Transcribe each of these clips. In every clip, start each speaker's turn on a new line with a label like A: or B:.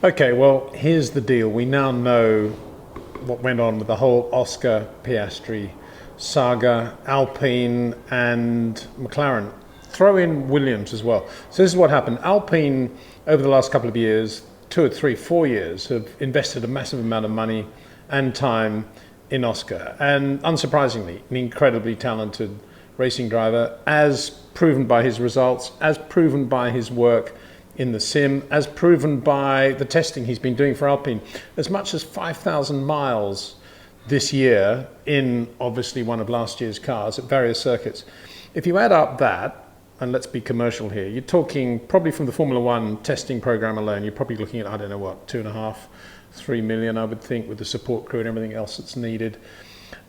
A: Okay, well, here's the deal. We now know what went on with the whole Oscar Piastri saga, Alpine and McLaren. Throw in Williams as well. So this is what happened. Alpine, over the last couple of years, 2 or 3, 4 years, have invested a massive amount of money and time in Oscar. And unsurprisingly, an incredibly talented racing driver, as proven by his results, as proven by his work in the sim, as proven by the testing he's been doing for Alpine. As much as 5,000 miles this year in obviously one of last year's cars at various circuits. If you add up that, and let's be commercial here, you're talking probably from the Formula One testing program alone, you're probably looking at, I don't know what, 2.5, 3 million, I would think, with the support crew and everything else that's needed.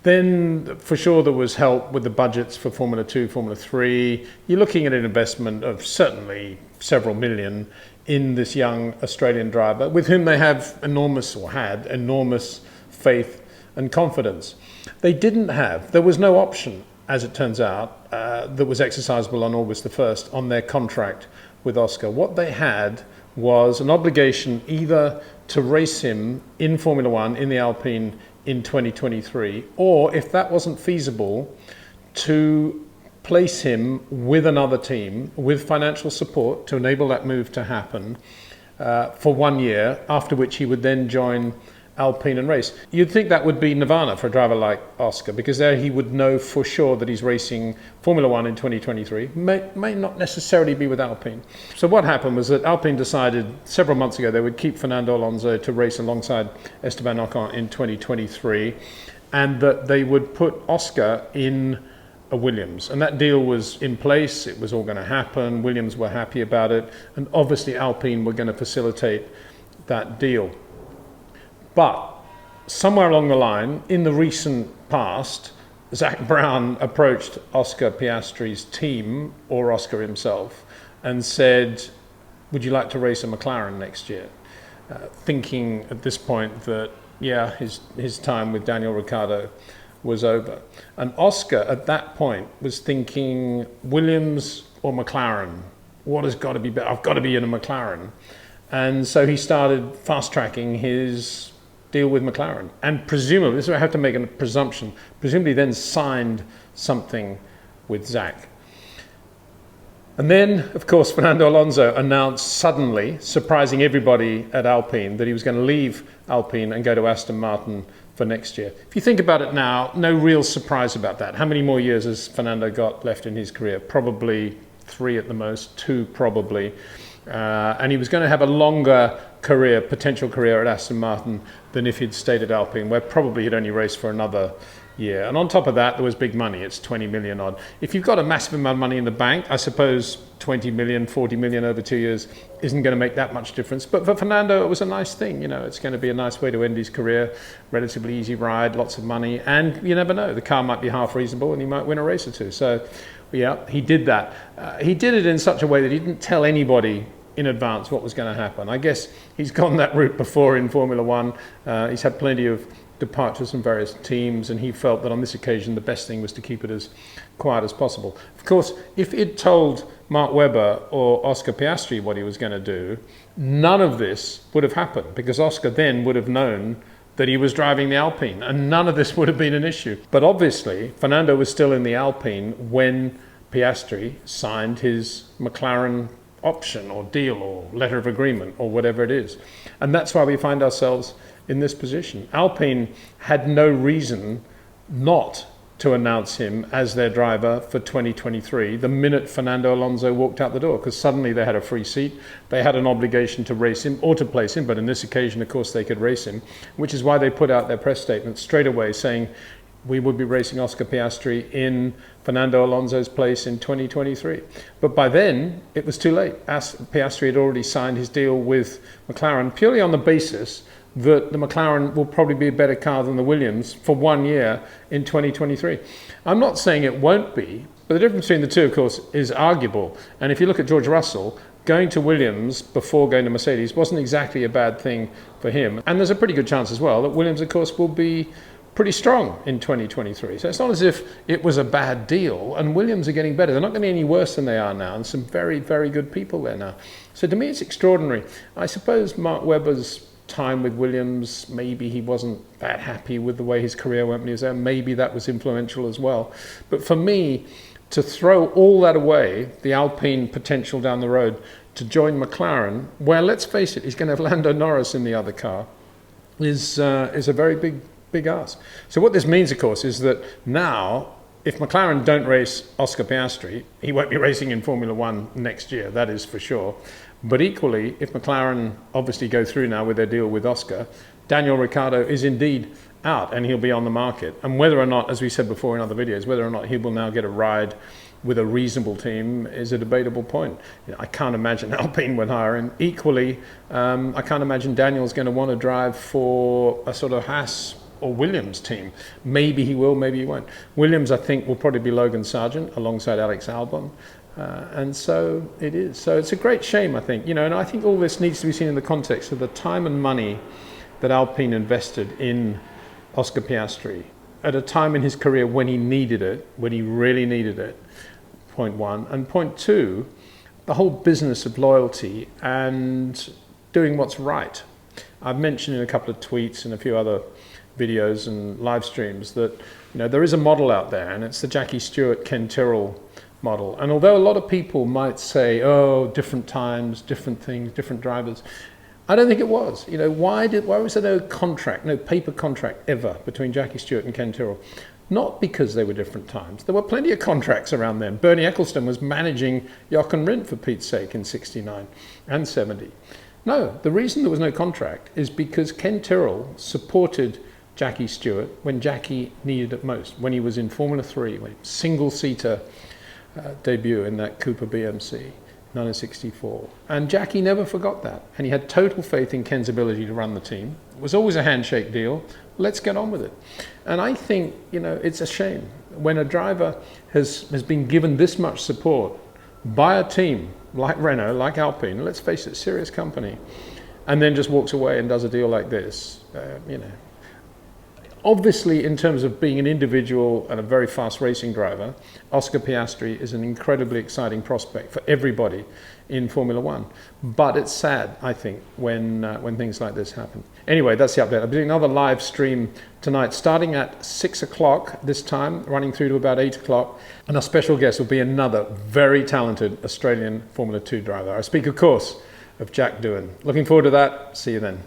A: Then for sure there was help with the budgets for Formula 2, Formula 3. You're looking at an investment of certainly several million in this young Australian driver with whom they have enormous, or had enormous faith and confidence. There was no option, as it turns out, that was exercisable on August the 1st on their contract with Oscar. What they had was an obligation either to race him in Formula One, in the Alpine, in 2023, or if that wasn't feasible, to place him with another team with financial support to enable that move to happen for 1 year, after which he would then join Alpine and race. You'd think that would be nirvana for a driver like Oscar, because there he would know for sure that he's racing Formula One in 2023, may not necessarily be with Alpine. So what happened was that Alpine decided several months ago they would keep Fernando Alonso to race alongside Esteban Ocon in 2023, and that they would put Oscar in a Williams. And that deal was in place, it was all going to happen, Williams were happy about it, and obviously Alpine were going to facilitate that deal. But somewhere along the line, in the recent past, Zak Brown approached Oscar Piastri's team, or Oscar himself, and said, would you like to race a McLaren next year? Thinking at this point that, yeah, his time with Daniel Ricciardo was over. And Oscar at that point was thinking, Williams or McLaren? What has got to be better? I've got to be in a McLaren. And so he started fast-tracking his deal with McLaren, and presumably, this is where I have to make a presumption, presumably then signed something with Zak. And then, of course, Fernando Alonso announced suddenly, surprising everybody at Alpine, that he was going to leave Alpine and go to Aston Martin for next year. If you think about it now, no real surprise about that. How many more years has Fernando got left in his career? Probably 3 at the most, 2 probably. And he was going to have a longer career, potential career at Aston Martin than if he'd stayed at Alpine, where probably he'd only raced for another year. And on top of that, there was big money. It's 20 million odd. If you've got a massive amount of money in the bank, I suppose 20 million, 40 million over 2 years isn't going to make that much difference. But for Fernando, it was a nice thing. You know, it's going to be a nice way to end his career. Relatively easy ride, lots of money. And you never know, the car might be half reasonable and he might win a race or two. So yeah, he did that. He did it in such a way that he didn't tell anybody in advance what was going to happen. I guess he's gone that route before in Formula One. He's had plenty of departures from various teams, and he felt that on this occasion the best thing was to keep it as quiet as possible. Of course, if he'd told Mark Webber or Oscar Piastri what he was going to do, none of this would have happened, because Oscar then would have known that he was driving the Alpine, and none of this would have been an issue. But obviously, Fernando was still in the Alpine when Piastri signed his McLaren option or deal or letter of agreement or whatever it is. And that's why we find ourselves in this position. Alpine had no reason not to announce him as their driver for 2023 the minute Fernando Alonso walked out the door, because suddenly they had a free seat, they had an obligation to race him or to place him, but in this occasion, of course, they could race him, which is why they put out their press statement straight away saying, we would be racing Oscar Piastri in Fernando Alonso's place in 2023. But by then, it was too late. Piastri had already signed his deal with McLaren purely on the basis that the McLaren will probably be a better car than the Williams for 1 year in 2023. I'm not saying it won't be, but the difference between the two, of course, is arguable. And if you look at George Russell, going to Williams before going to Mercedes wasn't exactly a bad thing for him. And there's a pretty good chance as well that Williams, of course, will be pretty strong in 2023. So it's not as if it was a bad deal, and Williams are getting better. They're not going to be any worse than they are now, and some very, very good people there now. So to me, it's extraordinary. I suppose Mark Webber's time with Williams, maybe he wasn't that happy with the way his career went when he was there. Maybe that was influential as well. But for me, to throw all that away, the Alpine potential down the road, to join McLaren, where, let's face it, he's going to have Lando Norris in the other car, is a very big ask. So what this means, of course, is that now, if McLaren don't race Oscar Piastri, he won't be racing in Formula One next year, that is for sure. But equally, if McLaren obviously go through now with their deal with Oscar, Daniel Ricciardo is indeed out and he'll be on the market. And whether or not, as we said before in other videos, whether or not he will now get a ride with a reasonable team is a debatable point. I can't imagine Alpine would hire him. Equally, I can't imagine Daniel's going to want to drive for a sort of Haas or Williams team. Maybe he will, maybe he won't. Williams, I think, will probably be Logan Sargent alongside Alex Albon. And so it is. So it's a great shame, I think. And I think all this needs to be seen in the context of the time and money that Alpine invested in Oscar Piastri at a time in his career when he needed it, when he really needed it, point one. And point two, the whole business of loyalty and doing what's right. I've mentioned in a couple of tweets and a few other videos and live streams that there is a model out there, and it's the Jackie Stewart, Ken Tyrrell model. And although a lot of people might say, oh, different times, different things, different drivers, I don't think it was. Why was there no contract, no paper contract ever between Jackie Stewart and Ken Tyrrell? Not because they were different times. There were plenty of contracts around them. Bernie Ecclestone was managing Jochen Rindt, for Pete's sake, in 69 and 70. No, the reason there was no contract is because Ken Tyrrell supported Jackie Stewart when Jackie needed it most, when he was in Formula 3, when single-seater debut in that Cooper BMC, 1964. And Jackie never forgot that. And he had total faith in Ken's ability to run the team. It was always a handshake deal. Let's get on with it. And I think, it's a shame when a driver has been given this much support by a team like Renault, like Alpine, let's face it, serious company, and then just walks away and does a deal like this, Obviously, in terms of being an individual and a very fast racing driver, Oscar Piastri is an incredibly exciting prospect for everybody in Formula One. But it's sad, I think, when things like this happen. Anyway, that's the update. I'll be doing another live stream tonight, starting at 6 o'clock this time, running through to about 8 o'clock. And our special guest will be another very talented Australian Formula 2 driver. I speak, of course, of Jack Doohan. Looking forward to that. See you then.